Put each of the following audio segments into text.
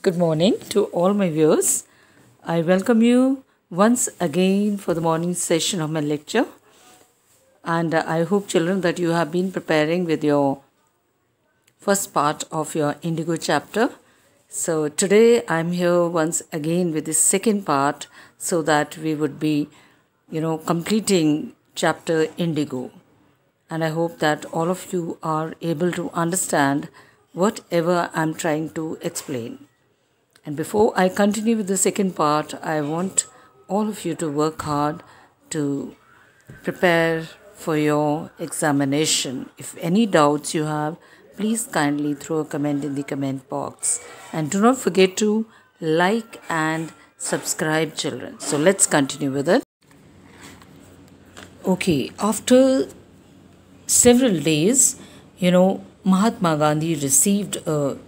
Good morning to all my viewers. I welcome you once again for the morning session of my lecture. And I hope, children, that you have been preparing with your first part of your Indigo chapter. So today I'm here once again with the second part so that we would be, completing chapter Indigo. And I hope that all of you are able to understand whatever I'm trying to explain. And before I continue with the second part, I want all of you to work hard to prepare for your examination. If any doubts you have, please kindly throw a comment in the comment box. And do not forget to like and subscribe, children. So let's continue with it. Okay, after several days, Mahatma Gandhi received a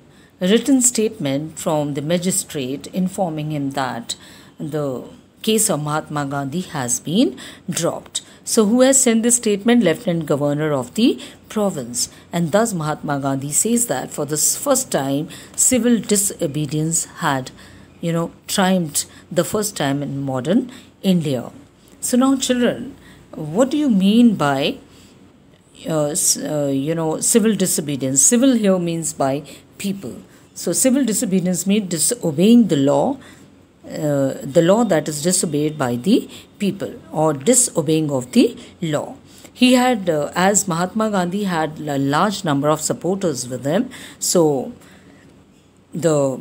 written statement from the magistrate informing him that the case of Mahatma Gandhi has been dropped. So who has sent this statement? Lieutenant Governor of the province. And thus Mahatma Gandhi says that for the first time, civil disobedience had, triumphed the first time in modern India. So now, children, what do you mean by civil disobedience? Civil here means by people. So civil disobedience means disobeying the law that is disobeyed by the people or disobeying of the law. He had, as Mahatma Gandhi had a large number of supporters with him, so the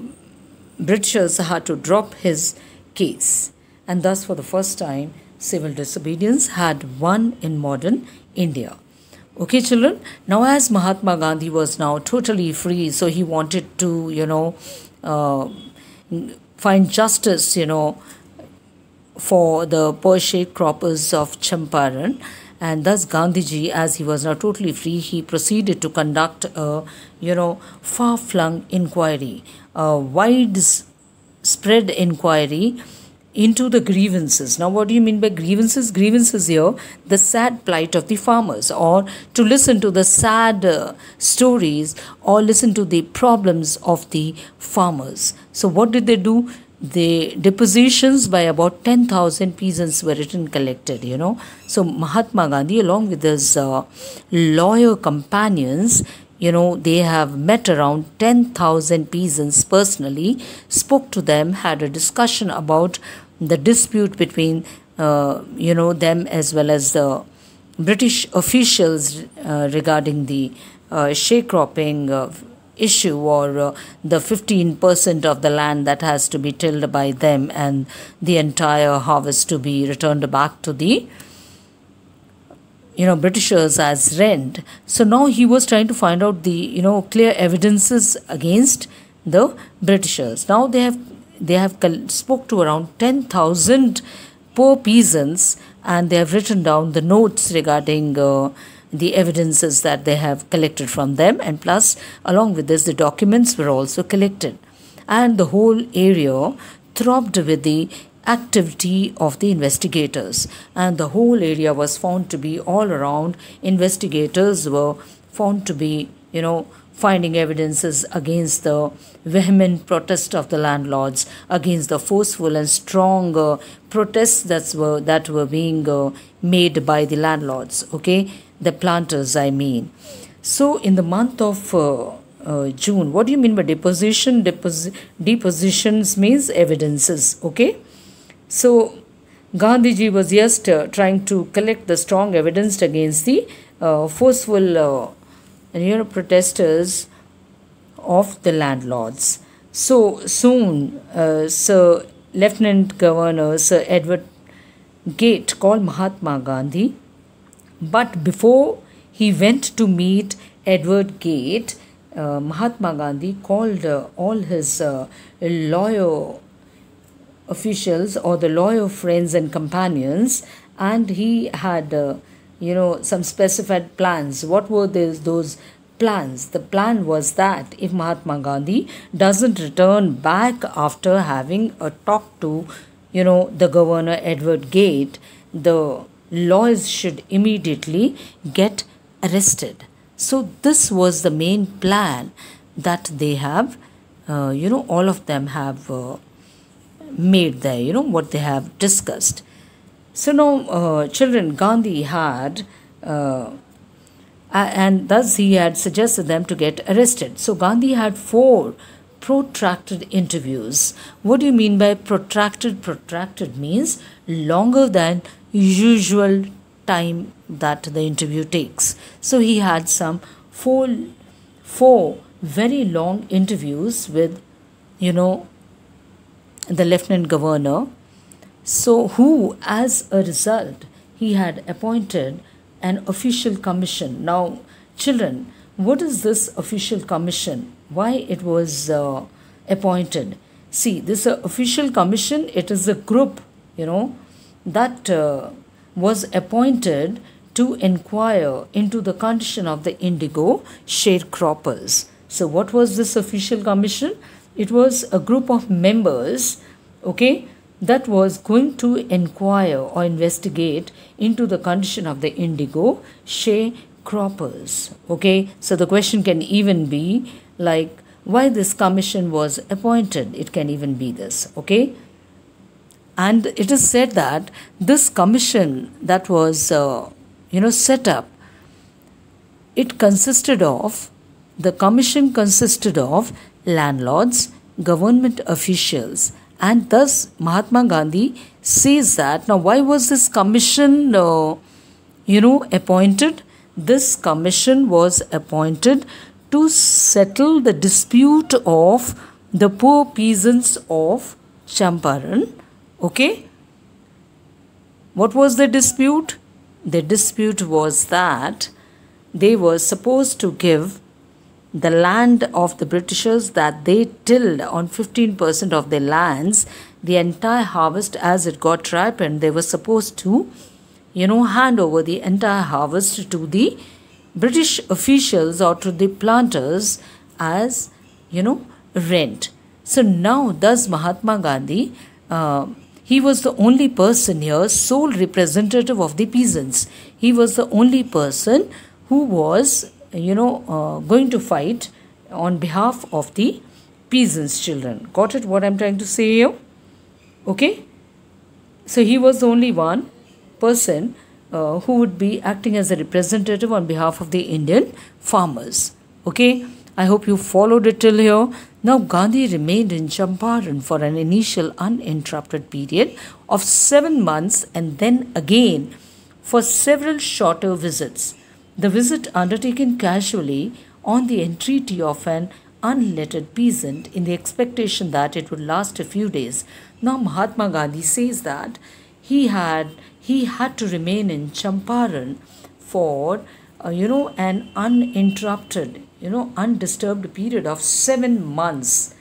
Britishers had to drop his case. And thus for the first time, civil disobedience had won in modern India. Okay, children. Now, as Mahatma Gandhi was now totally free, so he wanted to, find justice, for the poor sharecroppers of Champaran. And thus Gandhiji, as he was now totally free, he proceeded to conduct a, far-flung inquiry, a widespread inquiry into the grievances. Now, what do you mean by grievances? Grievances here, the sad plight of the farmers, or to listen to the sad stories or listen to the problems of the farmers. So what did they do? The depositions by about 10,000 peasants were written collected, So Mahatma Gandhi, along with his lawyer companions, they have met around 10,000 peasants personally, spoke to them, had a discussion about the dispute between, them as well as the British officials regarding the sharecropping issue or the 15% of the land that has to be tilled by them and the entire harvest to be returned back to the Britishers as rent. So now he was trying to find out the, clear evidences against the Britishers. Now they have spoke to around 10,000 poor peasants and they have written down the notes regarding the evidences that they have collected from them, and plus along with this the documents were also collected, and the whole area throbbed with the activity of the investigators, and the whole area was found to be all around. Investigators were found to be, finding evidences against the vehement protest of the landlords, against the forceful and strong protests that were being made by the landlords, the planters, I mean. So in the month of June, what do you mean by deposition? Depositions means evidences, So Gandhiji was just trying to collect the strong evidence against the forceful protesters of the landlords. So soon, Sir Lieutenant Governor Sir Edward Gate called Mahatma Gandhi. But before he went to meet Edward Gate, Mahatma Gandhi called all his lawyer officials or the lawyer friends and companions, and he had some specified plans. What were those plans? The plan was that if Mahatma Gandhi doesn't return back after having a talk to the governor Edward Gate, the lawyers should immediately get arrested. So this was the main plan that they have all of them have made there, what they have discussed. So now, children, Gandhi had, and thus he had suggested them to get arrested. So Gandhi had 4 protracted interviews. What do you mean by protracted? Protracted means longer than usual time that the interview takes. So he had some four very long interviews with, the lieutenant governor. So who, as a result, he had appointed an official commission. Now, children, what is this official commission? Why it was appointed? See, this official commission, it is a group, that was appointed to inquire into the condition of the indigo sharecroppers. So what was this official commission? It was a group of members, okay, that was going to inquire or investigate into the condition of the indigo sharecroppers. Okay, so the question can even be like why this commission was appointed. It can even be this. Okay, and it is said that this commission that was set up, the commission consisted of landlords, government officials, and thus Mahatma Gandhi says that, now why was this commission appointed? This commission was appointed to settle the dispute of the poor peasants of Champaran. Okay, what was the dispute? The dispute was that they were supposed to give the land of the Britishers that they tilled on 15% of their lands, the entire harvest as it got ripened, they were supposed to, hand over the entire harvest to the British officials or to the planters as, rent. So now, thus Mahatma Gandhi, he was the only person here, sole representative of the peasants. He was the only person who was going to fight on behalf of the peasants' children. Got it what I'm trying to say here? Okay. So he was the only one person who would be acting as a representative on behalf of the Indian farmers. Okay. I hope you followed it till here. Now Gandhi remained in Champaran for an initial uninterrupted period of 7 months and then again for several shorter visits. The visit undertaken casually on the entreaty of an unlettered peasant in the expectation that it would last a few days. Now Mahatma Gandhi says that he had to remain in Champaran for an uninterrupted, undisturbed period of 7 months,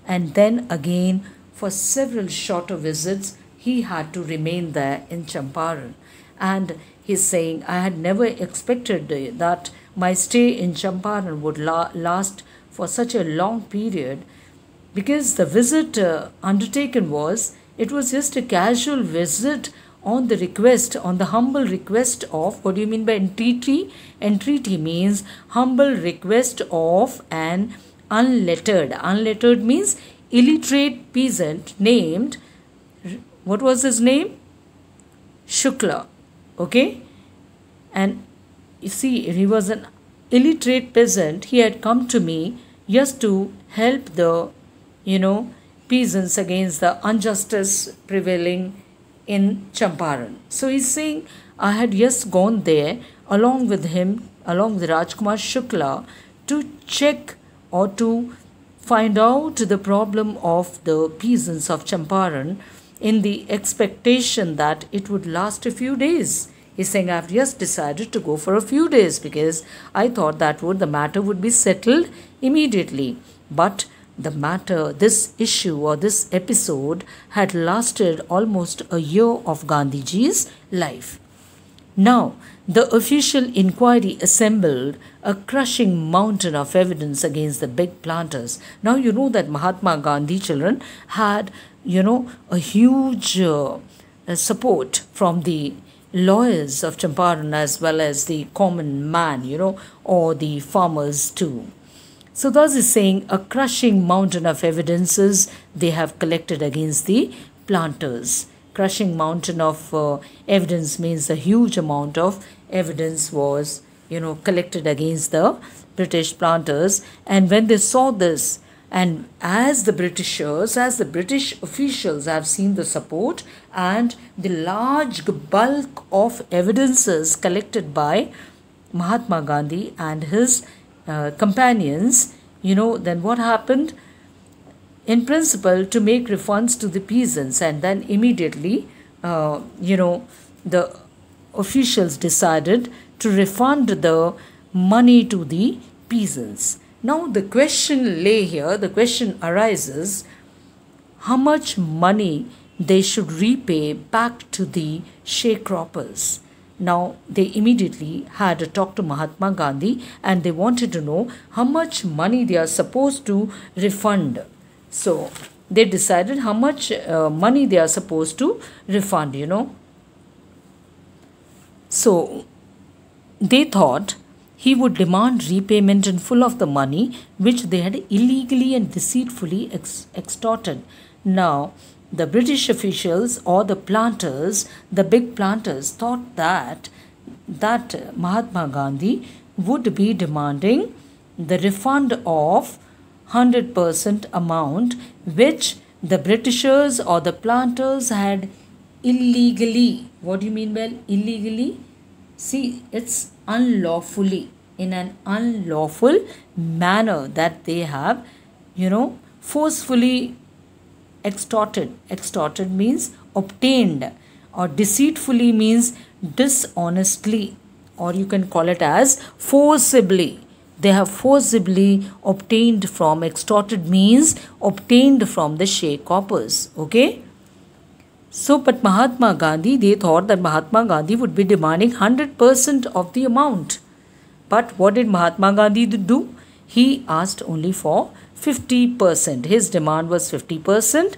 and then again for several shorter visits he had to remain there in Champaran. And he's saying, I had never expected that my stay in Champaran would last for such a long period, because the visit undertaken was just a casual visit on the humble request of, what do you mean by entreaty? Entreaty means humble request of an unlettered. Unlettered means illiterate peasant named, what was his name? Shukla. Okay, and you see, he was an illiterate peasant. He had come to me just to help the, peasants against the injustice prevailing in Champaran. So he's saying, I had just gone there along with Rajkumar Shukla to check or to find out the problem of the peasants of Champaran, in the expectation that it would last a few days. He's saying, I've just decided to go for a few days because I thought that the matter would be settled immediately. But the matter, this issue or this episode had lasted almost a year of Gandhiji's life. Now, the official inquiry assembled a crushing mountain of evidence against the big planters. Now you know that Mahatma Gandhi, children, had a huge support from the lawyers of Champaran as well as the common man, or the farmers too. So thus is saying a crushing mountain of evidences they have collected against the planters. Crushing mountain of evidence means a huge amount of evidence was, collected against the British planters. And when they saw this, and as the British officials have seen the support and the large bulk of evidences collected by Mahatma Gandhi and his companions, then what happened? In principle, to make refunds to the peasants, and then immediately, the officials decided to refund the money to the peasants. Now, the question arises, how much money they should repay back to the sharecroppers. Now, they immediately had a talk to Mahatma Gandhi and they wanted to know how much money they are supposed to refund. So, they decided how much money they are supposed to refund, So, they thought he would demand repayment in full of the money which they had illegally and deceitfully extorted. Now, the British officials or the planters, the big planters, thought that Mahatma Gandhi would be demanding the refund of 100% amount which the Britishers or the planters had illegally. What do you mean by illegally? See, it's unlawfully, in an unlawful manner that they have, forcefully extorted. Extorted means obtained, or deceitfully means dishonestly, or you can call it as forcibly. They have forcibly obtained from. Extorted means obtained from the sharecroppers. Okay. So, but Mahatma Gandhi, they thought that Mahatma Gandhi would be demanding 100% of the amount. But what did Mahatma Gandhi do? He asked only for 50%. His demand was 50%,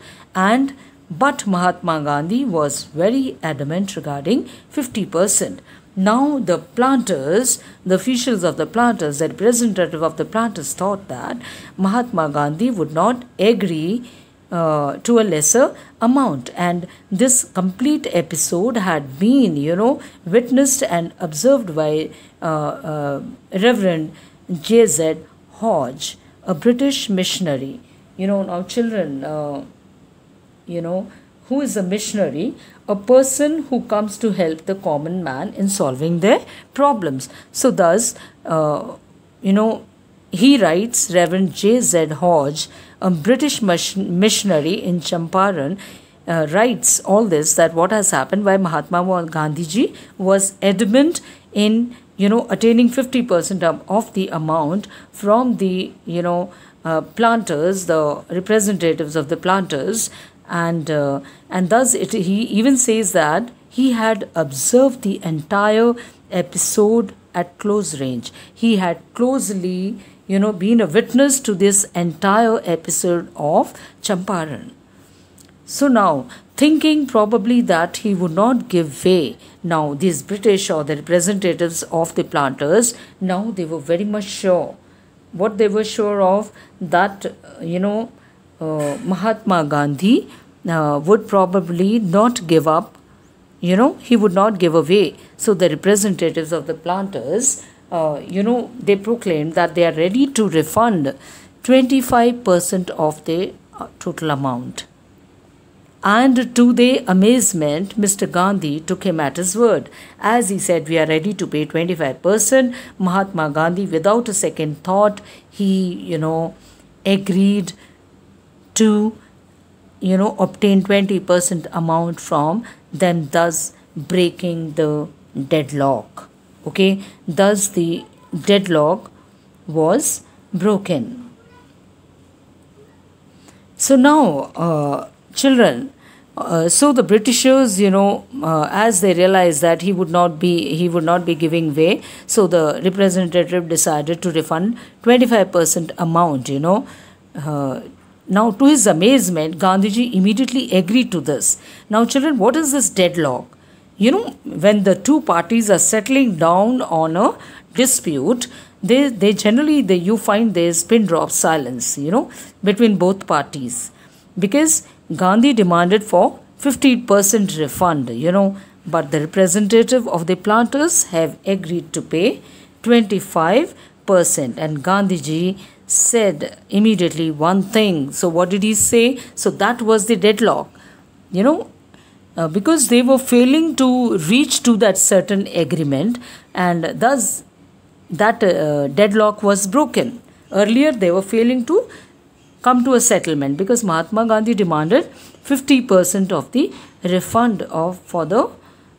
but Mahatma Gandhi was very adamant regarding 50%. Now the planters, the officials of the planters, the representative of the planters thought that Mahatma Gandhi would not agree to a lesser amount, and this complete episode had been witnessed and observed by Reverend J.Z. Hodge, a British missionary. Now children, who is a missionary? A person who comes to help the common man in solving their problems. So thus, he writes, Reverend J.Z. Hodge, a British missionary in Champaran, writes all this, that what has happened, why Mahatma Gandhiji was adamant in attaining 50% of the amount from the planters, the representatives of the planters, and thus he even says that he had observed the entire episode at close range. He had closely been a witness to this entire episode of Champaran. So now, thinking probably that he would not give way, now these British or the representatives of the planters, now they were very much sure. What they were sure of, that Mahatma Gandhi would probably not give up, he would not give away. So the representatives of the planters, they proclaimed that they are ready to refund 25% of the total amount. And to their amazement, Mr. Gandhi took him at his word. As he said, we are ready to pay 25%, Mahatma Gandhi, without a second thought, he, agreed to, obtain 20% amount from them, thus breaking the deadlock. Okay, thus the deadlock was broken. So now, children, so the Britishers, as they realized that he would not be giving way, so the representative decided to refund 25% amount. Now, to his amazement, Gandhiji immediately agreed to this. Now, children, what is this deadlock? When the two parties are settling down on a dispute, they generally, you find there's pin drop silence, between both parties, because Gandhi demanded for 50% refund, but the representative of the planters have agreed to pay 25%, and Gandhiji said immediately one thing. So what did he say? So that was the deadlock, because they were failing to reach to that certain agreement, and thus that deadlock was broken. Earlier they were failing to come to a settlement because Mahatma Gandhi demanded 50% of the refund for the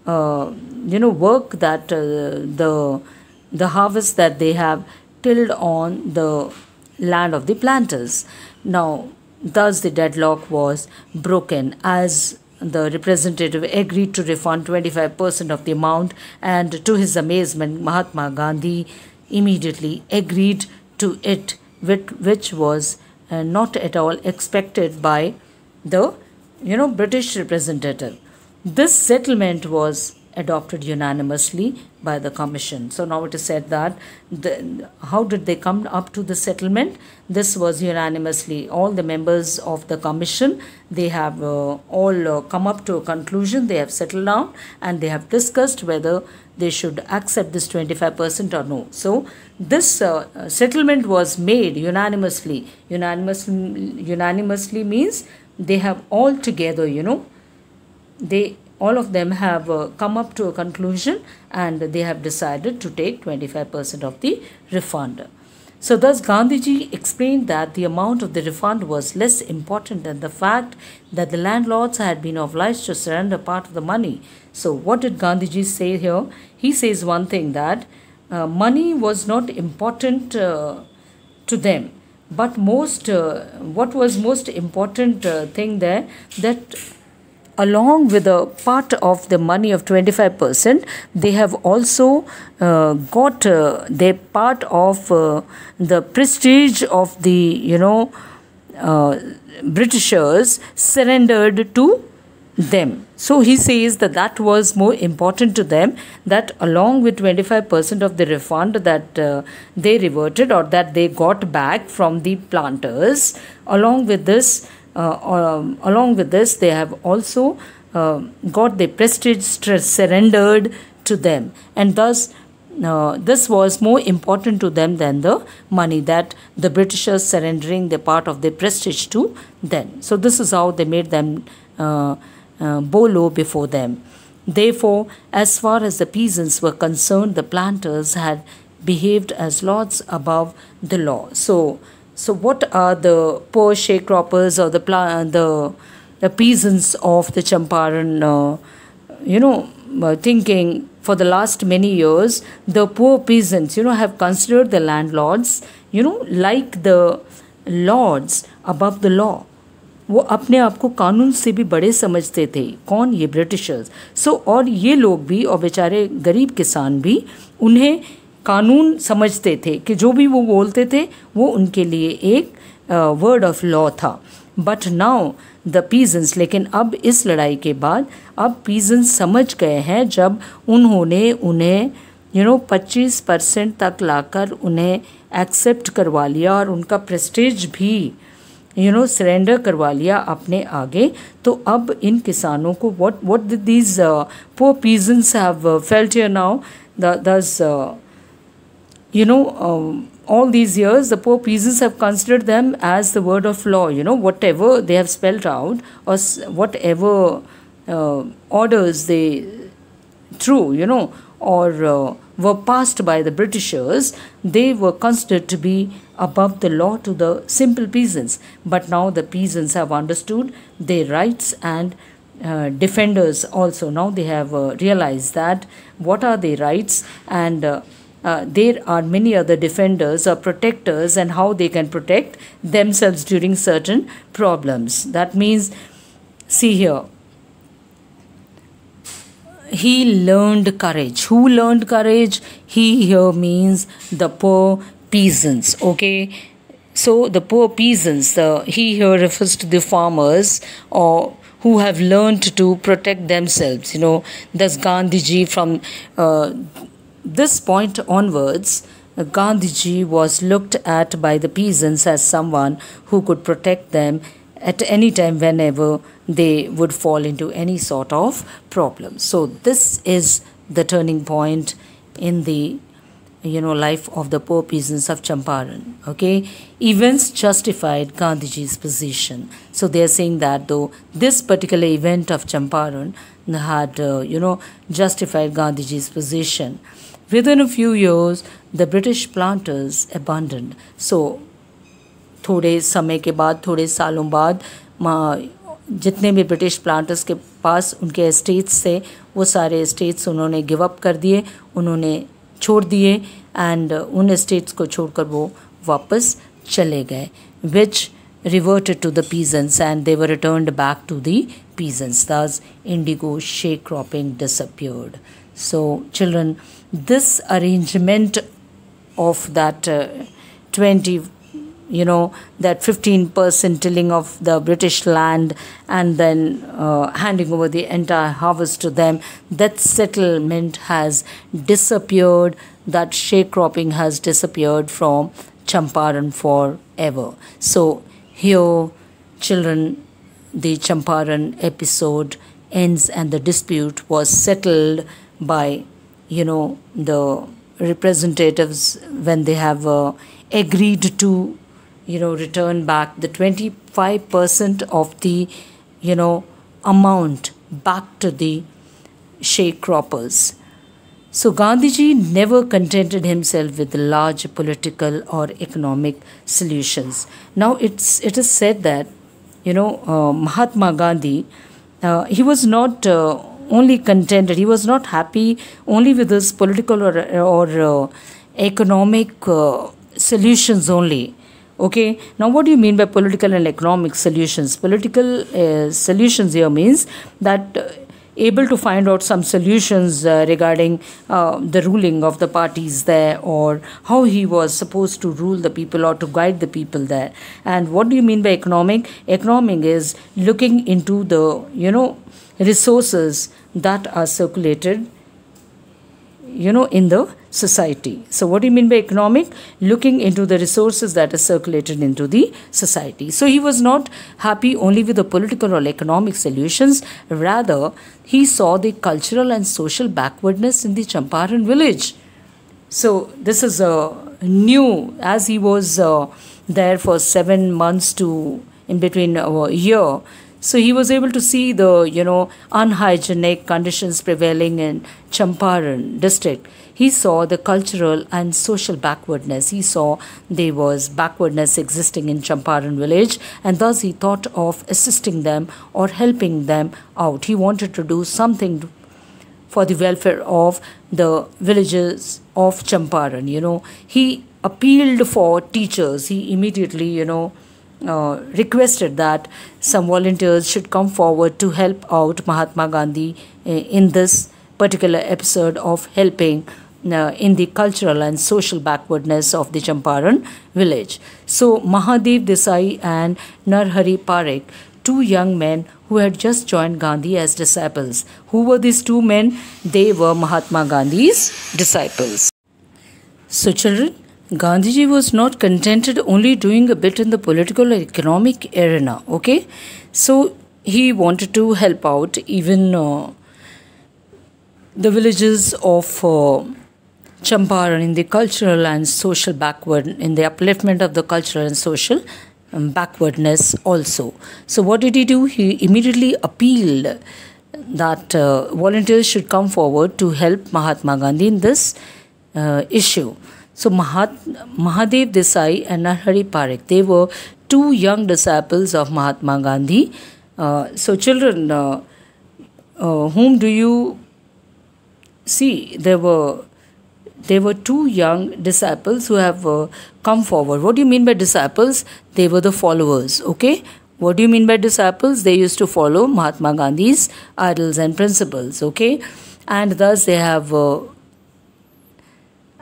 work that the harvest that they have tilled on the land of the planters. Now, thus the deadlock was broken as the representative agreed to refund 25% of the amount, and to his amazement, Mahatma Gandhi immediately agreed to it, which was not at all expected by the British representative. This settlement was adopted unanimously by the commission. So now it is said that how did they come up to the settlement? This was unanimously. All the members of the commission, they have all come up to a conclusion. They have settled down and they have discussed whether they should accept this 25% or no. So this settlement was made unanimously. Unanimously means they have all together, all of them have come up to a conclusion and they have decided to take 25% of the refund. So thus Gandhiji explained that the amount of the refund was less important than the fact that the landlords had been obliged to surrender part of the money. So what did Gandhiji say here? He says one thing, that money was not important to them, but what was most important thing there, that along with a part of the money of 25%, they have also got their part of the prestige of the Britishers surrendered to them. So he says that was more important to them, that along with 25% of the refund that they reverted or that they got back from the planters, along with this they have also got the prestige surrendered to them, and thus this was more important to them than the money, that the Britishers surrendering the part of their prestige to them. So this is how they made them bow low before them. Therefore, as far as the peasants were concerned, the planters had behaved as lords above the law. So what are the poor sharecroppers or the peasants of the Champaran, thinking for the last many years? The poor peasants, have considered the landlords, like the lords above the law. वो अपने आप को कानून से भी बड़े समझते थे. कौन? ये ब्रिटिशर्स. और ये लोग भी, और बेचारे गरीब किसान भी, उन्हें कानून समझते थे कि जो भी वो बोलते थे वो उनके लिए एक वर्ड ऑफ लॉ था. बट नाउ द पीजेंट्स, लेकिन अब इस लड़ाई के बाद अब पीजेंट्स समझ गए हैं, जब उन्होंने उन्हें 25% तक लाकर उन्हें एक्सेप्ट करवा लिया और उनका प्रेस्टीज भी सरेंडर करवा लिया अपने आगे, तो अब इन किसानों को what did these poor peasants have felt here now? Thus all these years the poor peasants have considered them as the word of law. Whatever they have spelled out, or whatever orders they threw, or were passed by the Britishers, they were considered to be above the law to the simple peasants. But now the peasants have understood their rights, and defenders also. Now they have realized that what are their rights, and there are many other defenders or protectors, and how they can protect themselves during certain problems. That means, see here, he learned courage. Who learned courage? He here means the poor peasants. Okay, so the poor peasants, he here refers to the farmers, or who have learned to protect themselves. Thus Gandhiji, from this point onwards, Gandhiji was looked at by the peasants as someone who could protect them at any time whenever they would fall into any sort of problem. So this is the turning point in the life of the poor peasants of Champaran. Okay, events justified Gandhiji's position. So they are saying that though this particular event of Champaran had justified Gandhiji's position. Within a few years, the British planters abandoned. So थोड़े समय के बाद, थोड़े सालों बाद जितने भी British planters के पास उनके एस्टेट्स थे वो सारे एस्टेट्स उन्होंने गिव अप कर दिए, उन्होंने छोड़ दिए एंड उन एस्टेट्स को छोड़कर वो वापस चले गए, विच reverted to the peasants and they were returned back to the peasants. Thus, indigo sharecropping disappeared. So, children, this arrangement of that 20, that 15% tilling of the British land and then handing over the entire harvest to them, that settlement has disappeared, that sharecropping has disappeared from Champaran forever. So, here, children, the Champaran episode ends and the dispute was settled by, the representatives when they have agreed to, return back the 25% of the, amount back to the sharecroppers. So Gandhiji never contented himself with large political or economic solutions. Now it is said that Mahatma Gandhi he was not only contented. He was not happy only with his political or economic solutions only. Okay. Now, what do you mean by political and economic solutions? Political solutions here means that able to find out some solutions regarding the ruling of the parties there, or how he was supposed to rule the people or to guide the people there. And what do you mean by economic? Economic is looking into the, resources that are circulated, in the society. So what do you mean by economic? Looking into the resources that are circulated into the society. So he was not happy only with the political or economic solutions. Rather, he saw the cultural and social backwardness in the Champaran village. So this is new, as he was there for 7 months to in between a year. So he was able to see the, unhygienic conditions prevailing in Champaran district. He saw the cultural and social backwardness. He saw there was backwardness existing in Champaran village, and thus he thought of assisting them or helping them out. He wanted to do something for the welfare of the villages of Champaran. He appealed for teachers. He immediately, requested that some volunteers should come forward to help out Mahatma Gandhi in this particular episode of helping in the cultural and social backwardness of the Champaran village. So Mahadev Desai and Narhari Parekh, two young men who had just joined Gandhi as disciples. Who were these two men? They were Mahatma Gandhi's disciples. So children, Gandhiji was not contented only doing a bit in the political or economic arena, okay? So he wanted to help out even the villages of Champaran in the cultural and social backward, in the upliftment of the cultural and social backwardness also. So what did he do? He immediately appealed that volunteers should come forward to help Mahatma Gandhi in this issue. So Mahadev Desai and Narhari Parekh, they were two young disciples of Mahatma Gandhi. So children, whom do you see? There were two young disciples who have come forward. What do you mean by disciples? They were the followers, okay? What do you mean by disciples? They used to follow Mahatma Gandhi's ideals and principles, okay? And thus they have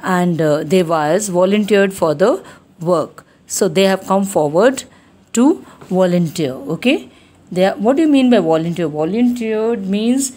Devas volunteered for the work. So they have come forward to volunteer. Okay. What do you mean by volunteer? Volunteered means,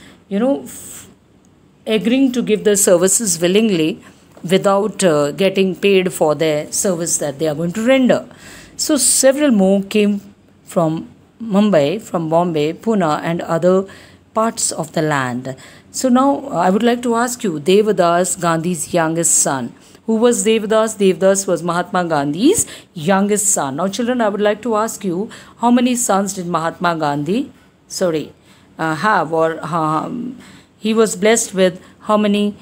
agreeing to give the services willingly without getting paid for their service that they are going to render. So several more came from Mumbai, from Bombay, Pune, and other parts of the land. So now I would like to ask you, Devadas, Gandhi's youngest son. Who was Devadas? Devadas was Mahatma Gandhi's youngest son. Now, children, I would like to ask you, how many sons did Mahatma Gandhi, have, or he was blessed with how many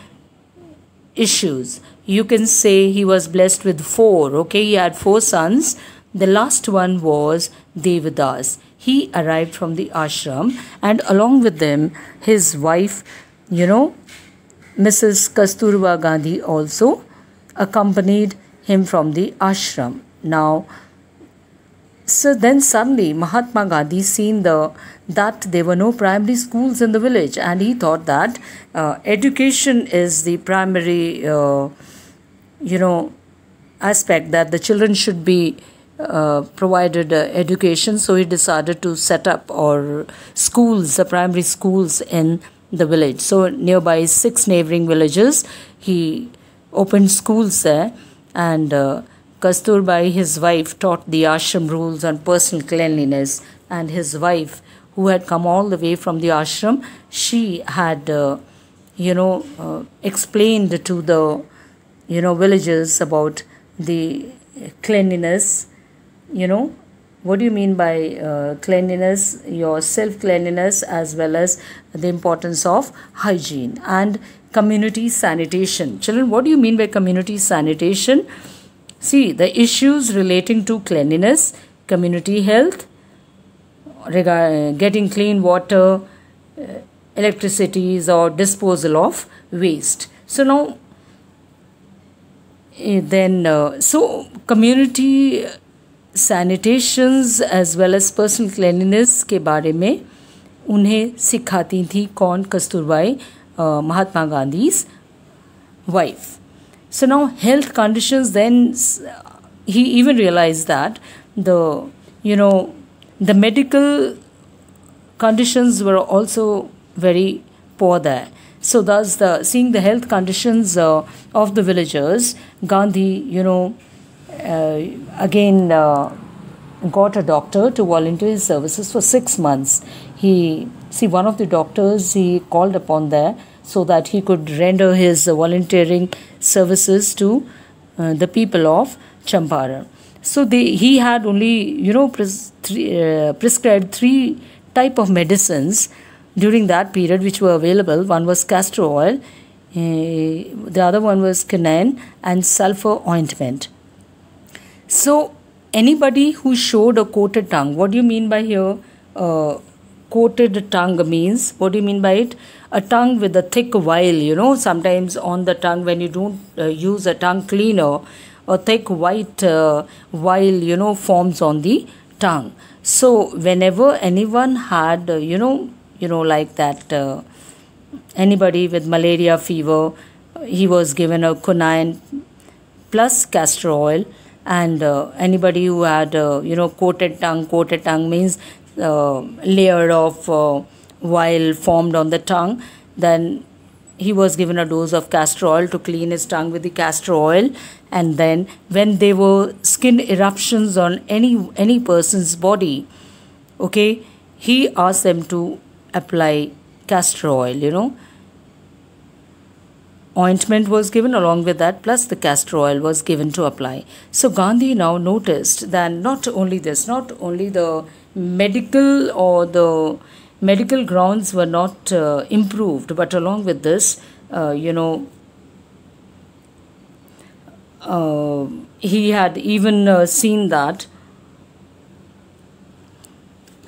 issues? You can say he was blessed with four. Okay, he had four sons. The last one was Devadas. He arrived from the ashram, and along with them, his wife, Mrs. Kasturba Gandhi also accompanied him from the ashram. Now, so then suddenly Mahatma Gandhi seen that there were no primary schools in the village, and he thought that education is the primary aspect, that the children should be provided education. So he decided to set up schools, the primary schools in the village. So nearby 6 neighboring villages, he opened schools there, and Kasturbai, his wife, taught the ashram rules on personal cleanliness, and his wife, who had come all the way from the ashram, she had explained to the villagers about the cleanliness. What do you mean by cleanliness? Your self-cleanliness, as well as the importance of hygiene and community sanitation. Children, what do you mean by community sanitation? See, the issues relating to cleanliness, community health, getting clean water, electricities, or disposal of waste. So now, so community sanitations as well as personal cleanliness के बारे में उन्हें सिखाती थी कौन? Kasturbai, Mahatma Gandhi's wife. So now health conditions, then he even realized that the medical conditions were also very poor there. So thus, seeing the health conditions of the villagers, Gandhi, again got a doctor to volunteer his services for 6 months. One of the doctors he called upon there so that he could render his volunteering services to the people of Champaran. So he had only, prescribed 3 type of medicines during that period which were available. One was castor oil, the other one was quinine and sulfur ointment. So anybody who showed a coated tongue, what do you mean by here? Coated tongue means, what do you mean by it? A tongue with a thick vial, sometimes on the tongue when you don't use a tongue cleaner, a thick white vial, forms on the tongue. So whenever anyone had, like that, anybody with malaria fever, he was given a quinine plus castor oil. And anybody who had, coated tongue means layer of vial formed on the tongue, then he was given a dose of castor oil to clean his tongue with the castor oil. And then when there were skin eruptions on any person's body, okay, he asked them to apply castor oil, Ointment was given along with that, plus the castor oil was given to apply. So Gandhi now noticed that not only the medical or the medical grounds were not improved, but along with this, he had even seen that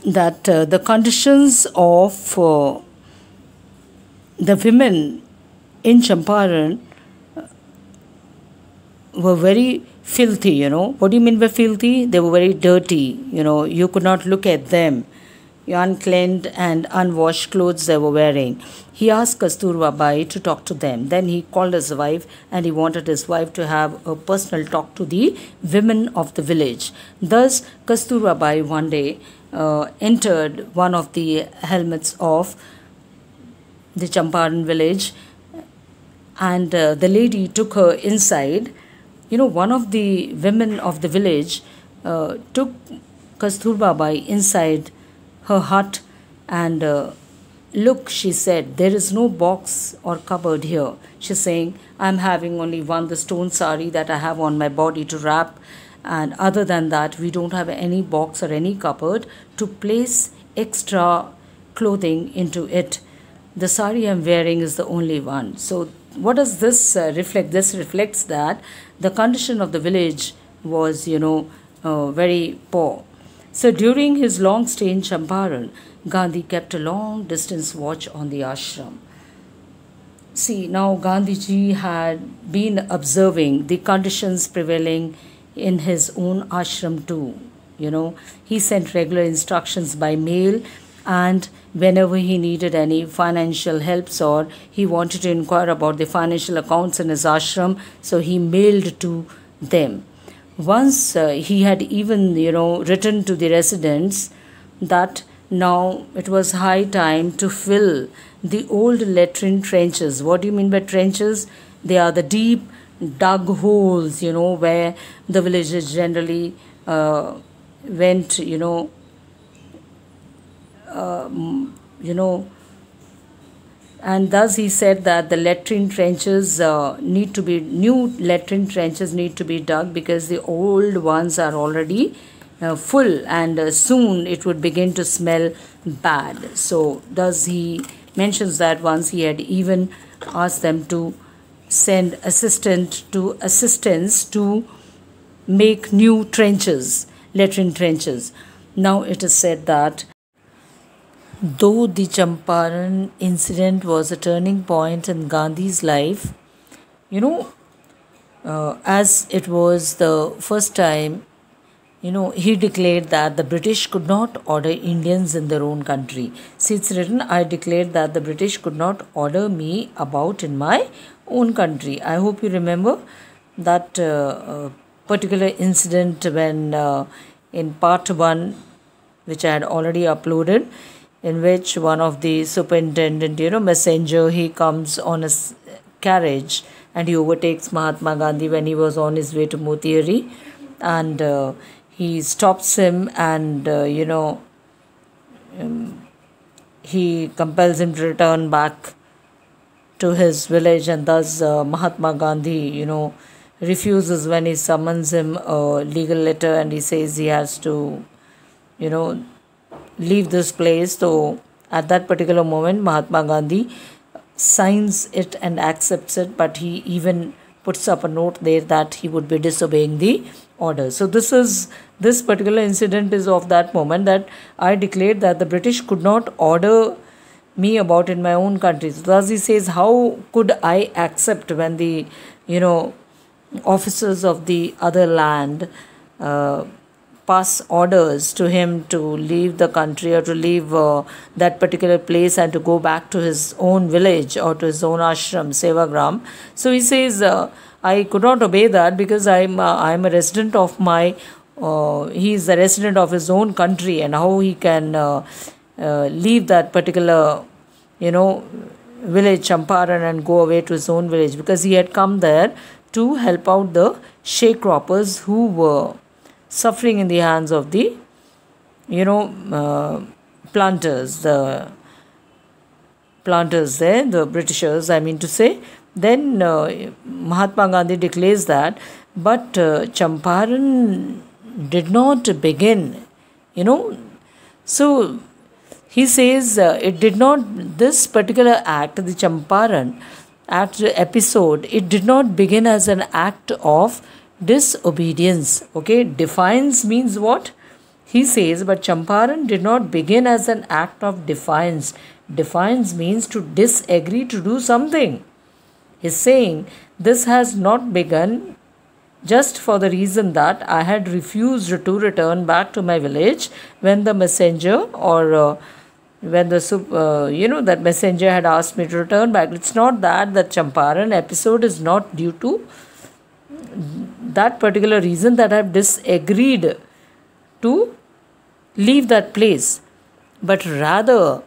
the conditions of the women in Champaran were very filthy, What do you mean by filthy? They were very dirty, You could not look at them. Uncleaned and unwashed clothes they were wearing. He asked Kasturba Bai to talk to them. Then he called his wife, and he wanted his wife to have a personal talk to the women of the village. Thus, Kasturba Bai one day entered one of the helmets of the Champaran village, and the lady took her inside. One of the women of the village took Kasturba Bai inside her hut, and look, she said, there is no box or cupboard here. She's saying, I'm having only the stone sari that I have on my body to wrap, and other than that, we don't have any box or any cupboard to place extra clothing into it. The sari I'm wearing is the only one. So, what does this reflect? This reflects that the condition of the village was, very poor. So, during his long stay in Champaran, Gandhi kept a long distance watch on the ashram. See, now Gandhiji had been observing the conditions prevailing in his own ashram too. He sent regular instructions by mail, and whenever he needed any financial helps or he wanted to inquire about the financial accounts in his ashram, so he mailed to them. Once he had even, written to the residents that now it was high time to fill the old latrine trenches. What do you mean by trenches? They are the deep dug holes, where the villagers generally went, and thus he said that the latrine trenches new latrine trenches need to be dug because the old ones are already full, and soon it would begin to smell bad. So thus he mentions that once he had even asked them to send assistance to make new trenches, latrine trenches. Now it is said that though the Champaran incident was a turning point in Gandhi's life, as it was the first time, he declared that the British could not order Indians in their own country. See, it's written, I declared that the British could not order me about in my own country. I hope you remember that particular incident when in part 1, which I had already uploaded, in which one of the superintendent, messenger, he comes on a carriage and he overtakes Mahatma Gandhi when he was on his way to Motihari, and he stops him and, he compels him to return back to his village, and thus Mahatma Gandhi, refuses when he summons him a legal letter and he says he has to, leave this place. So at that particular moment, Mahatma Gandhi signs it and accepts it, but he even puts up a note there that he would be disobeying the order. So this particular incident is of that moment that I declared that the British could not order me about in my own country. So thus he says, how could I accept when the officers of the other land pass orders to him to leave the country or to leave that particular place and to go back to his own village or to his own ashram, Sevagram. So he says, I could not obey that because I'm a resident of my, he is a resident of his own country, and how he can leave that particular, village, Champaran, and go away to his own village, because he had come there to help out the sharecroppers who were suffering in the hands of the, planters, the planters there, the Britishers, I mean to say. Then Mahatma Gandhi declares that, but Champaran did not begin, So he says it did not, this particular act, the Champaran act episode, it did not begin as an act of disobedience. Okay, defiance means what? He says, but Champaran did not begin as an act of defiance. Defiance means to disagree, to do something. He's saying this has not begun just for the reason that I had refused to return back to my village when the messenger or when the that messenger had asked me to return back. It's not that the Champaran episode is not due to that particular reason that I have disagreed to leave that place, but rather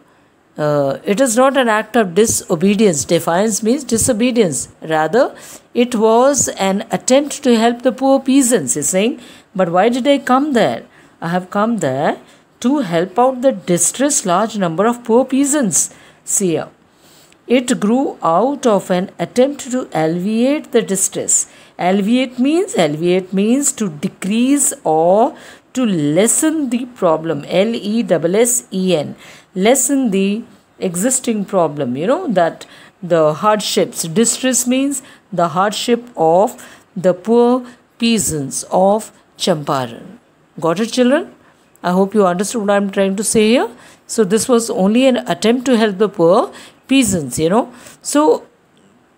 it is not an act of disobedience. Defiance means disobedience. Rather, it was an attempt to help the poor peasants. He's saying, but why did I come there? I have come there to help out the distressed large number of poor peasants. See here. It grew out of an attempt to alleviate the distress. Alleviate means to decrease or to lessen the problem. Lessen. Lessen the existing problem. You know that the hardships. Distress means the hardship of the poor peasants of Champaran. Got it, children? I hope you understood what I am trying to say here. So this was only an attempt to help the poor peasants, So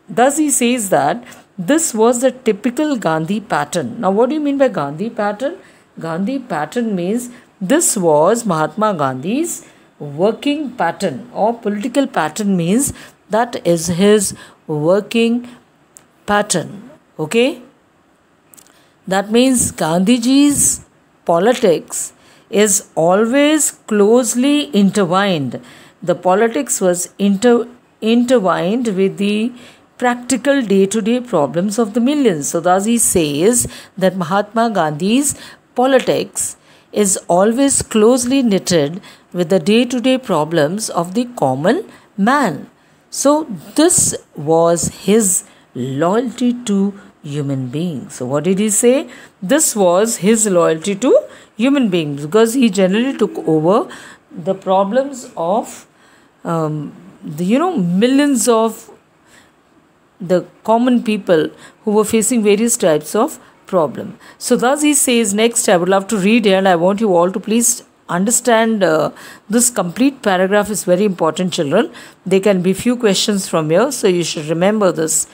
thus he says that this was the typical Gandhi pattern. Now what do you mean by Gandhi pattern? Gandhi pattern means this was Mahatma Gandhi's working pattern, or political pattern means that is his working pattern. Okay? That means Gandhiji's politics is always closely intertwined. The politics was intertwined with the practical day-to-day problems of the millions. So thus he says that Mahatma Gandhi's politics is always closely knitted with the day-to-day problems of the common man. So this was his loyalty to human beings. So what did he say? This was his loyalty to human beings, because he generally took over the problems of millions of the common people who were facing various types of problem. So thus he says, next I would love to read here, and I want you all to please understand this complete paragraph is very important, children. There can be few questions from here, so you should remember this.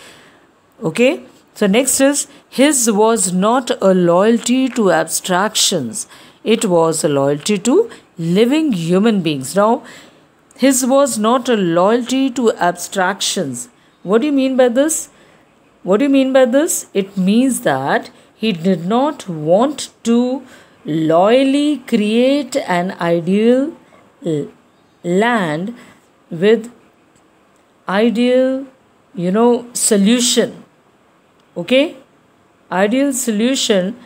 Okay? So next is, his was not a loyalty to abstractions. It was a loyalty to living human beings. Now, his was not a loyalty to abstractions. What do you mean by this? What do you mean by this? It means that he did not want to loyally create an ideal land with ideal, solution. Okay? Ideal solution,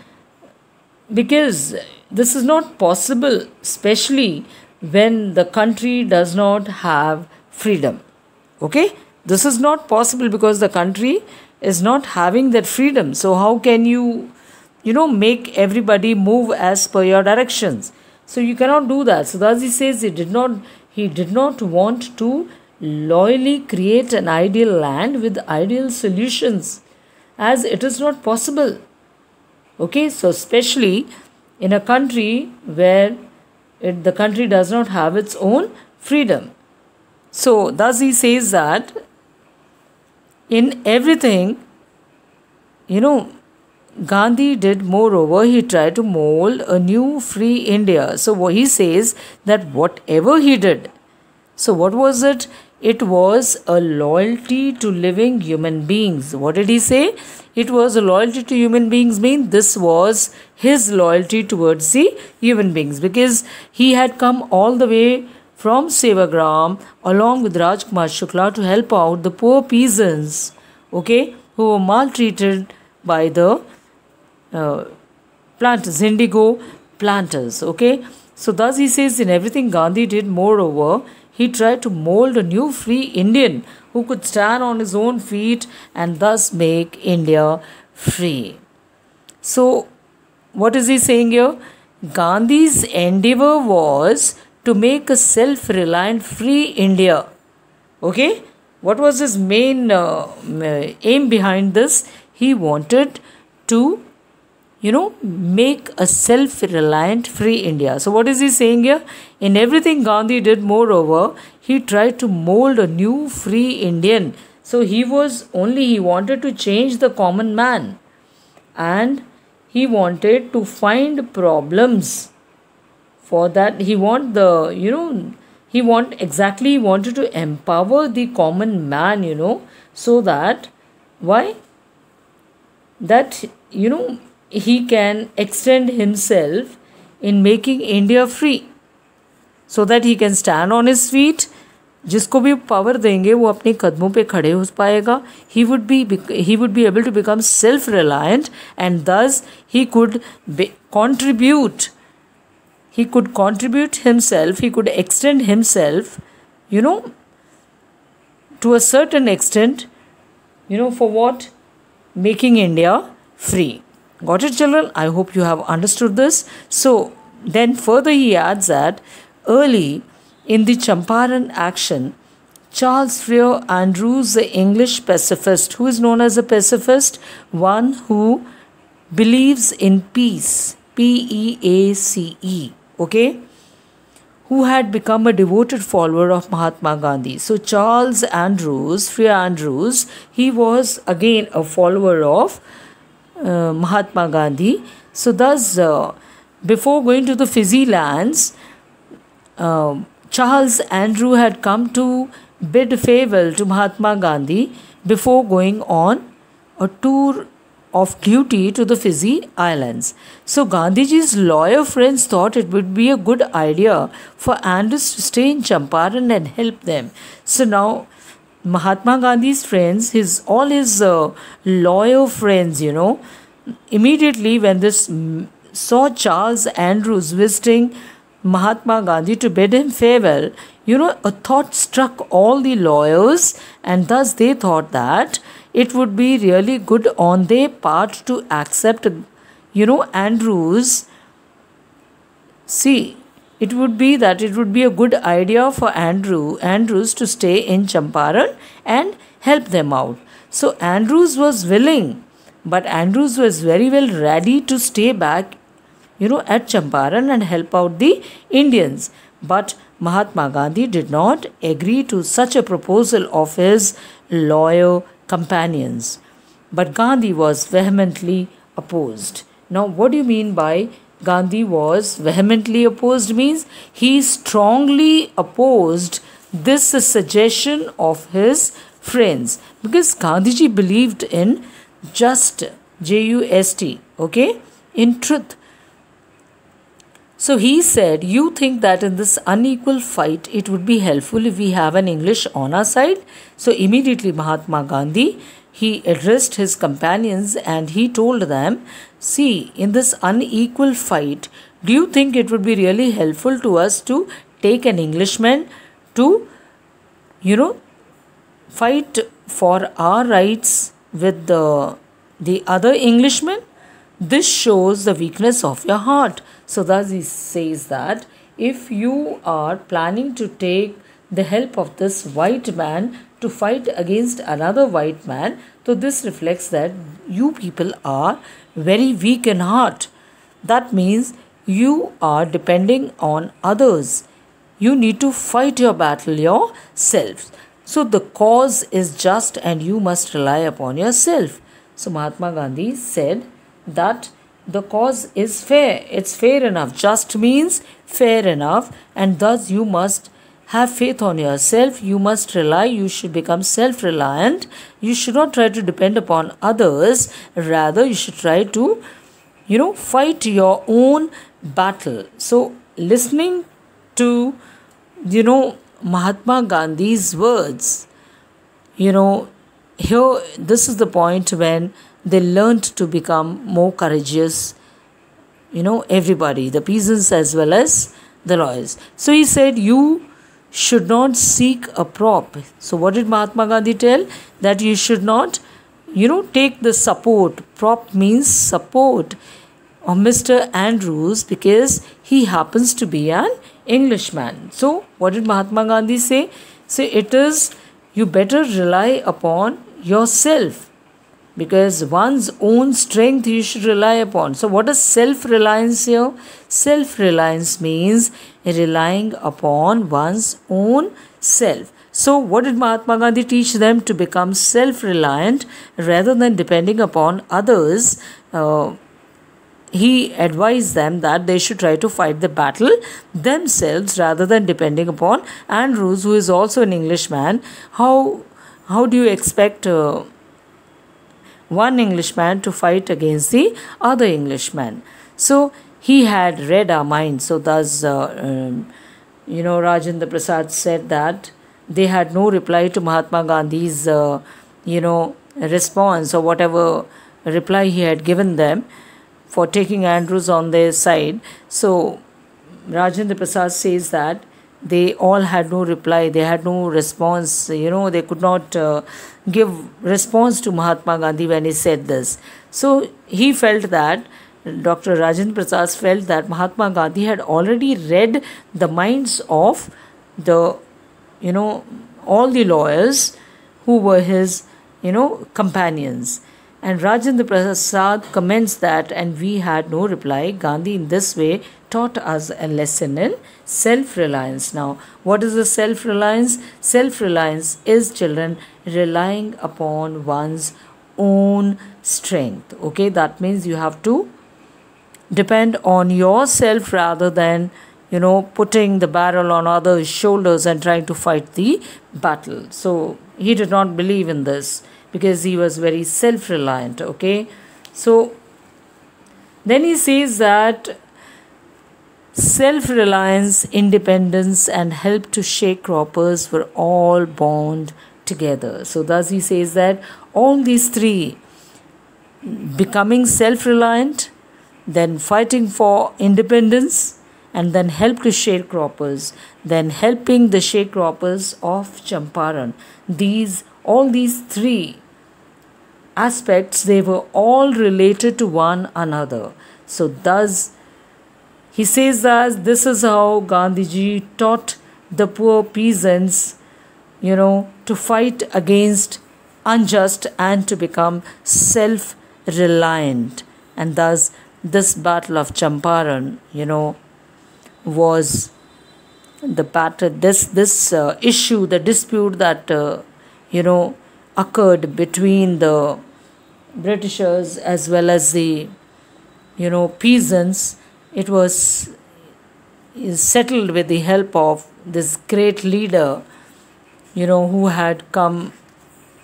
because this is not possible, especially when the country does not have freedom. Okay? This is not possible because the country is not having that freedom. So how can you, make everybody move as per your directions? So you cannot do that. So thus he says he did not want to loyally create an ideal land with ideal solutions, as it is not possible. Okay, so especially in a country where the country does not have its own freedom. So thus he says that in everything, Gandhi did, moreover, he tried to mold a new free India. So what he says that whatever he did, so what was it? It was a loyalty to living human beings. What did he say? It was a loyalty to human beings, mean this was his loyalty towards the human beings, because he had come all the way from Sevagram along with Rajkumar Shukla to help out the poor peasants, okay, who were maltreated by the planters, indigo planters, okay. So thus he says in everything Gandhi did, moreover, he tried to mold a new free Indian who could stand on his own feet and thus make India free. So what is he saying here? Gandhi's endeavor was to make a self-reliant free India. Okay? What was his main aim behind this? He wanted to, make a self-reliant free India. So what is he saying here? In everything Gandhi did, moreover, he tried to mold a new free Indian. So he wanted to change the common man, and he wanted to find problems. For that, he wanted to empower the common man, so that, why? That, he can extend himself in making India free, so that he can stand on his feet जिसको भी power देंगे वो अपने कदमों पे खड़े हो पाएगा. He would be able to become self-reliant, and thus he could contribute. He could contribute himself. He could extend himself, to a certain extent, for what? Making India free. Got it, children? I hope you have understood this. So then further he adds that early in the Champaran action, Charles Freer Andrews, the English pacifist, who is known as a pacifist, one who believes in peace, Peace, okay, who had become a devoted follower of Mahatma Gandhi. So Charles Andrews, Freer Andrews, he was again a follower of Mahatma Gandhi. So thus, before going to the Fiji lands, Charles Andrew had come to bid farewell to Mahatma Gandhi before going on a tour of duty to the Fiji Islands. So Gandhiji's lawyer friends thought it would be a good idea for Andrews to stay in Champaran and help them. So now Mahatma Gandhi's friends, all his lawyer friends, immediately when this saw Charles Andrews visiting Mahatma Gandhi to bid him farewell, a thought struck all the lawyers, and thus they thought that it would be really good on their part to accept, Andrews. See, it would be a good idea for Andrews to stay in Champaran and help them out. So Andrews was willing, but Andrews was very well ready to stay back, at Champaran and help out the Indians. But Mahatma Gandhi did not agree to such a proposal of his lawyer companions. But Gandhi was vehemently opposed. Now, what do you mean by Gandhi was vehemently opposed? Means he strongly opposed this suggestion of his friends, because Gandhiji believed in just, J-U-S-T, okay, in truth. So he said, you think that in this unequal fight, it would be helpful if we have an English on our side? So immediately Mahatma Gandhi, he addressed his companions and he told them, see, in this unequal fight, do you think it would be really helpful to us to take an Englishman to, fight for our rights with the other Englishmen? This shows the weakness of your heart. So thus he says that if you are planning to take the help of this white man to fight against another white man, so this reflects that you people are very weak in heart. That means you are depending on others. You need to fight your battle yourselves. So the cause is just and you must rely upon yourself. So Mahatma Gandhi said that the cause is fair. It's fair enough. Just means fair enough, and thus you must have faith on yourself. You must rely. You should become self-reliant. You should not try to depend upon others. Rather, you should try to, fight your own battle. So, listening to, Mahatma Gandhi's words, here, this is the point when they learned to become more courageous, everybody, the peasants as well as the lawyers. So he said, you should not seek a prop. So what did Mahatma Gandhi tell? That you should not, take the support. Prop means support of Mr. Andrews because he happens to be an Englishman. So what did Mahatma Gandhi say? So it is, you better rely upon yourself, because one's own strength you should rely upon. So what is self-reliance here? Self-reliance means relying upon one's own self. So what did Mahatma Gandhi teach them? To become self-reliant rather than depending upon others. He advised them that they should try to fight the battle themselves rather than depending upon Andrews, who is also an Englishman. How do you expect one Englishman to fight against the other Englishman? So he had read our minds. So thus, Rajendra Prasad said that they had no reply to Mahatma Gandhi's, response, or whatever reply he had given them for taking Andrews on their side. So Rajendra Prasad says that they all had no reply, they had no response, they could not give response to Mahatma Gandhi when he said this. So he felt that, Dr. Rajendra Prasad felt that Mahatma Gandhi had already read the minds of the, all the lawyers who were his, companions. And Rajendra Prasad comments that, and we had no reply. Gandhi in this way taught us a lesson in self-reliance. Now, what is the self-reliance? Self-reliance is, children, relying upon one's own strength. Okay, that means you have to depend on yourself rather than, putting the barrel on others' shoulders and trying to fight the battle. So he did not believe in this because he was very self-reliant. Okay, so then he says that self-reliance, independence, and help to sharecroppers were all bound together. So thus he says that all these three, becoming self-reliant, then fighting for independence, and then help to sharecroppers, then helping the sharecroppers of Champaran. All these three aspects, they were all related to one another. So thus he says that this is how Gandhiji taught the poor peasants, to fight against unjust and to become self-reliant. And thus this battle of Champaran, was the battle, this issue, the dispute that, occurred between the Britishers as well as the, peasants. It was settled with the help of this great leader, who had come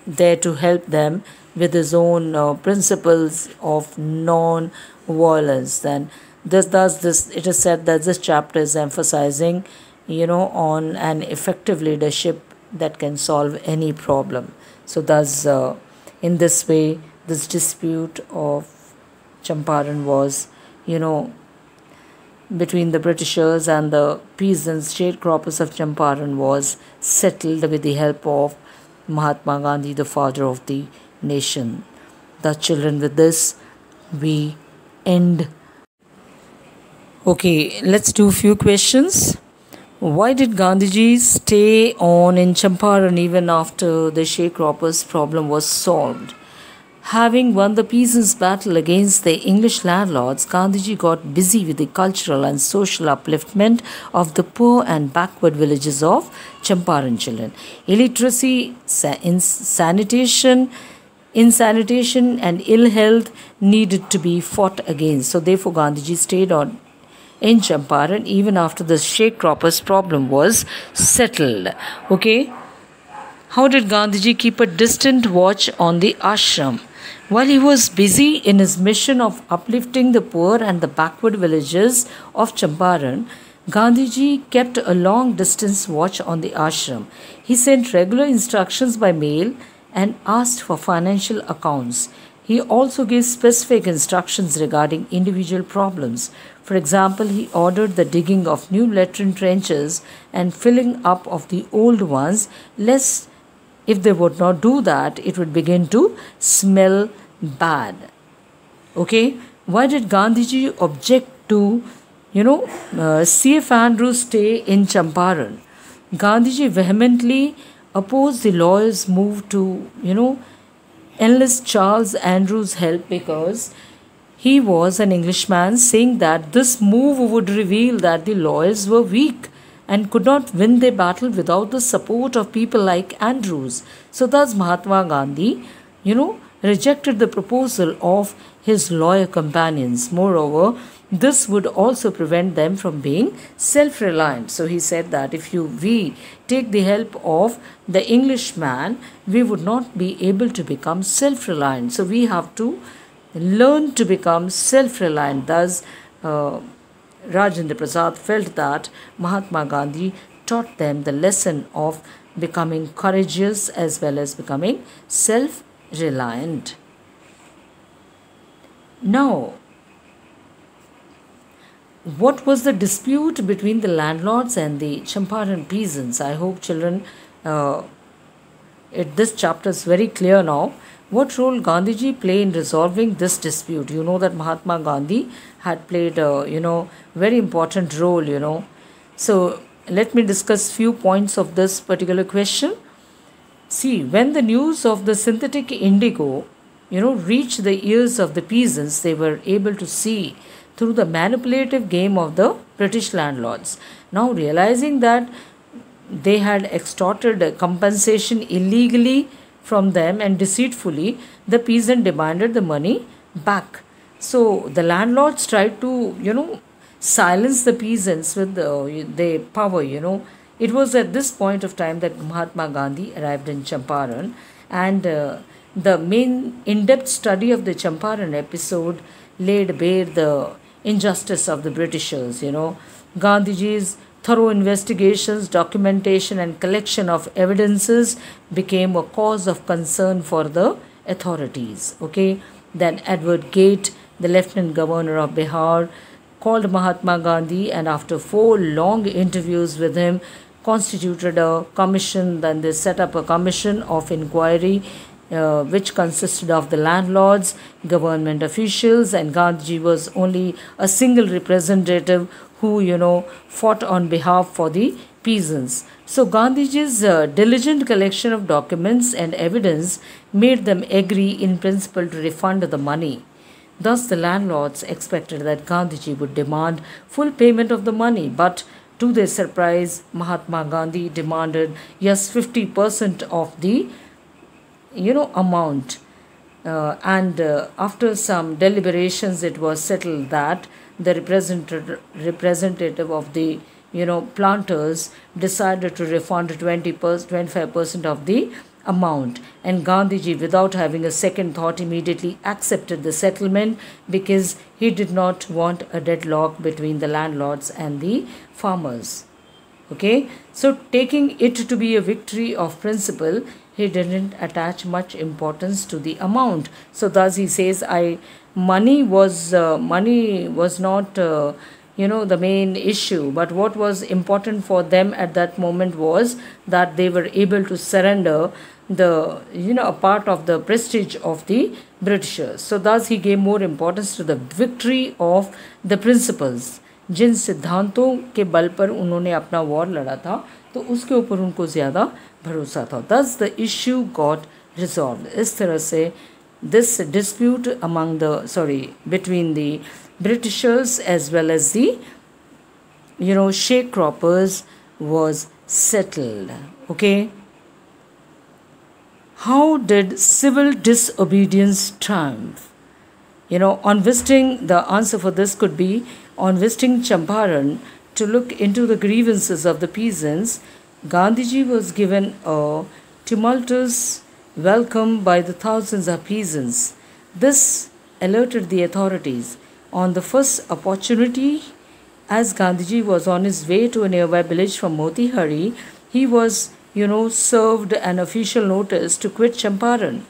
there to help them with his own principles of non-violence. Then it is said that this chapter is emphasizing, on an effective leadership that can solve any problem. So thus, in this way, this dispute of Champaran was, between the Britishers and the peasants, sharecroppers of Champaran, was settled with the help of Mahatma Gandhi, the father of the nation. The children, with this, we end. Okay, let's do a few questions. Why did Gandhiji stay on in Champaran even after the sharecroppers' problem was solved? Having won the peasants' battle against the English landlords, Gandhiji got busy with the cultural and social upliftment of the poor and backward villages of Champaran, children. Illiteracy, insanitation and ill health needed to be fought against. So therefore Gandhiji stayed on in Champaran even after the sharecroppers' problem was settled. Okay. How did Gandhiji keep a distant watch on the ashram? While he was busy in his mission of uplifting the poor and the backward villages of Champaran, Gandhiji kept a long distance watch on the ashram. He sent regular instructions by mail and asked for financial accounts. He also gave specific instructions regarding individual problems. For example, he ordered the digging of new latrine trenches and filling up of the old ones, lest if they would not do that, it would begin to smell bad. Okay, why did Gandhiji object to, C.F. Andrews' stay in Champaran? Gandhiji vehemently opposed the lawyers' move to, enlist Charles Andrews' help because he was an Englishman, saying that this move would reveal that the lawyers were weak and could not win their battle without the support of people like Andrews. So thus Mahatma Gandhi, rejected the proposal of his lawyer companions. Moreover, this would also prevent them from being self-reliant. So he said that if we take the help of the Englishman, we would not be able to become self-reliant. So we have to learn to become self-reliant. Thus, Rajendra Prasad felt that Mahatma Gandhi taught them the lesson of becoming courageous as well as becoming self-reliant. Now, what was the dispute between the landlords and the Champaran peasants? I hope children, this chapter is very clear now. What role Gandhiji played in resolving this dispute? You know that Mahatma Gandhi had played a very important role. So let me discuss few points of this particular question. See, when the news of the synthetic indigo reached the ears of the peasants, they were able to see through the manipulative game of the British landlords. Now, realizing that they had extorted a compensation illegally from them and deceitfully, the peasant demanded the money back. So, the landlords tried to, silence the peasants with their power. It was at this point of time that Mahatma Gandhi arrived in Champaran, and the main in-depth study of the Champaran episode laid bare the injustice of the Britishers. Gandhiji's thorough investigations, documentation and collection of evidences became a cause of concern for the authorities. Then Edward Gate, the Lieutenant Governor of Bihar, called Mahatma Gandhi, and after 4 long interviews with him, constituted a commission. Then they set up a commission of inquiry which consisted of the landlords, government officials, and Gandhiji was only a single representative who fought on behalf for the peasants. So Gandhiji's diligent collection of documents and evidence made them agree in principle to refund the money. Thus the landlords expected that Gandhiji would demand full payment of the money, but to their surprise, Mahatma Gandhi demanded just 50% of the amount. And after some deliberations, it was settled that the representative of the planters decided to refund 25% of the amount, and Gandhiji, without having a second thought, immediately accepted the settlement because he did not want a deadlock between the landlords and the farmers. So taking it to be a victory of principle, he didn't attach much importance to the amount. So thus he says, money was not the main issue, but what was important for them at that moment was that they were able to surrender a part of the prestige of the Britishers. So thus he gave more importance to the victory of the principles. जिन सिद्धांतों के बल पर उन्होंने अपना war लड़ा था, तो उसके ऊपर उनको ज़्यादा भरोसा था. Thus the issue got resolved. इस तरह से this dispute between the Britishers as well as the sharecroppers was settled. How did civil disobedience triumph? On visiting, the answer for this could be on visiting Champaran to look into the grievances of the peasants, Gandhiji was given a tumultuous welcome by the thousands of peasants. This alerted the authorities. On the first opportunity, as Gandhiji was on his way to a nearby village from Motihari, he was, served an official notice to quit Champaran.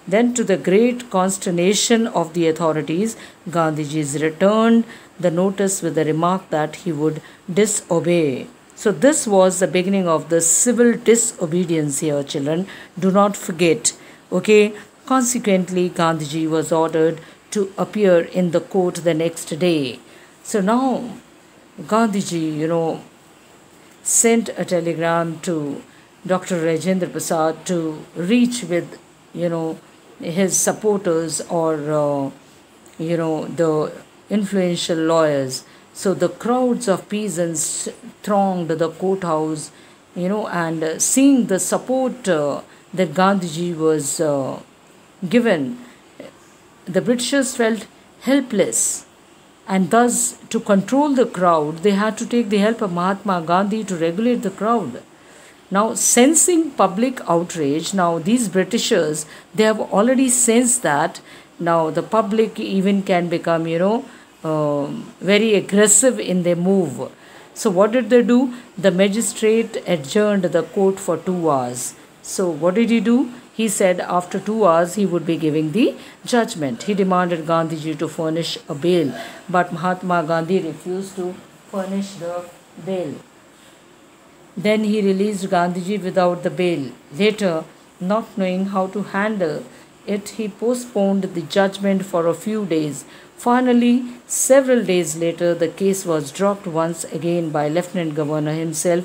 Then, to the great consternation of the authorities, Gandhiji returned the notice with the remark that he would disobey. So this was the beginning of the civil disobedience here, children. Do not forget. Consequently, Gandhiji was ordered to appear in the court the next day. So now, Gandhiji, sent a telegram to Dr. Rajendra Prasad to reach with, his supporters or, the influential lawyers. So the crowds of peasants thronged the courthouse, and seeing the support that Gandhiji was given, the Britishers felt helpless. And thus, to control the crowd, they had to take the help of Mahatma Gandhi to regulate the crowd. Now, sensing public outrage, now these Britishers, they have already sensed that now the public even can become, very aggressive in their move. So what did they do? The magistrate adjourned the court for 2 hours. So what did he do? He said after 2 hours he would be giving the judgment. He demanded Gandhiji to furnish a bail, but Mahatma Gandhi refused to furnish the bail. Then he released Gandhiji without the bail. Later, not knowing how to handle it, he postponed the judgment for a few days. Finally, several days later, the case was dropped once again by Lieutenant Governor himself,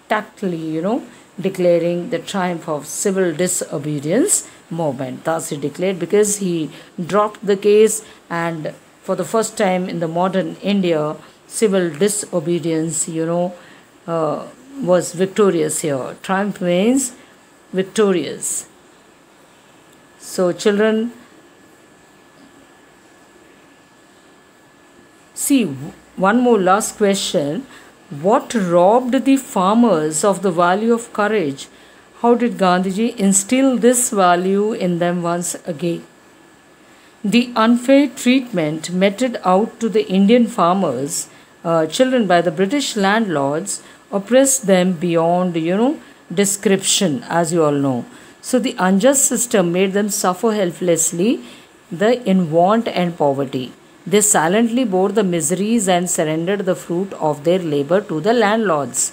tactfully, declaring the triumph of civil disobedience movement. Thus he declared, because he dropped the case, and for the first time in the modern India, civil disobedience, was victorious here. Triumph means victorious. So children, see, one more last question. What robbed the farmers of the value of courage? How did Gandhiji instill this value in them once again? The unfair treatment meted out to the Indian farmers, children, by the British landlords oppressed them beyond, description, as you all know. So the unjust system made them suffer helplessly in want and poverty. They silently bore the miseries and surrendered the fruit of their labor to the landlords.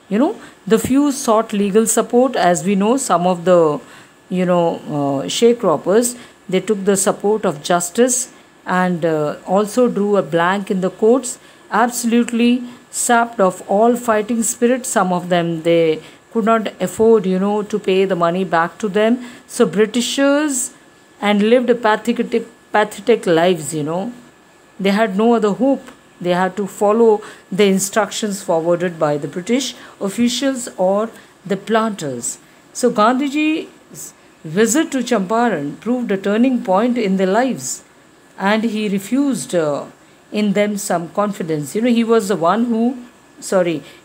The few sought legal support, as we know, some of the, sharecroppers, they took the support of justice and also drew a blank in the courts, absolutely sapped of all fighting spirit. Some of them, they could not afford, to pay the money back to them. So Britishers and lived pathetic lives, They had no other hope. They had to follow the instructions forwarded by the British officials or the planters. So Gandhiji's visit to Champaran proved a turning point in their lives, and he refused in them some confidence. He was the one who,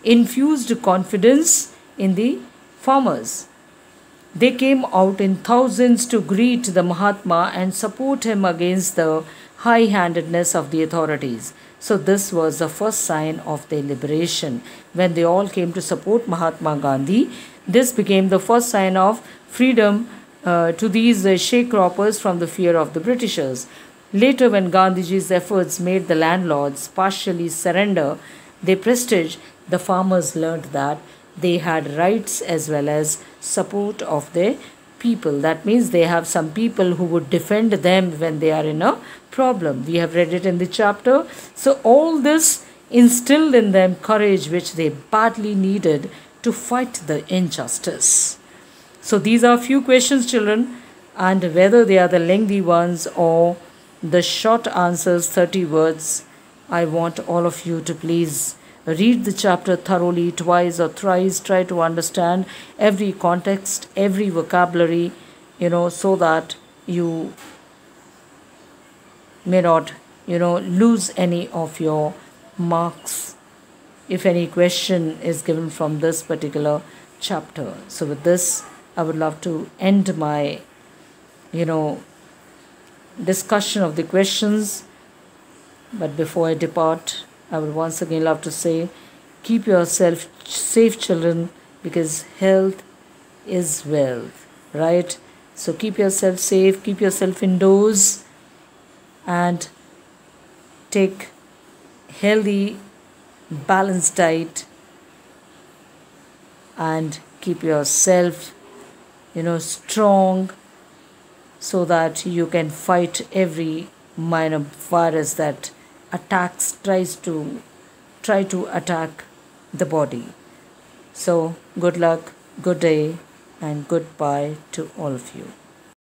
infused confidence in the farmers. They came out in thousands to greet the Mahatma and support him against the high-handedness of the authorities. So this was the first sign of their liberation. When they all came to support Mahatma Gandhi, this became the first sign of freedom to these sharecroppers from the fear of the Britishers. Later, when Gandhiji's efforts made the landlords partially surrender their prestige, the farmers learned that they had rights as well as support of their people. That means they have some people who would defend them when they are in a problem. We have read it in the chapter. So all this instilled in them courage which they badly needed to fight the injustice. So these are few questions, children, and whether they are the lengthy ones or the short answers, 30 words, I want all of you to please read the chapter thoroughly, twice or thrice. Try to understand every context, every vocabulary, so that you may not, lose any of your marks if any question is given from this particular chapter. So with this, I would love to end my, discussion of the questions. But before I depart, I would once again love to say, keep yourself safe, children, because health is wealth, right? So keep yourself safe, keep yourself indoors, and take healthy, balanced diet, and keep yourself, strong, so that you can fight every minor virus that try to attack the body. So good luck, good day, and goodbye to all of you.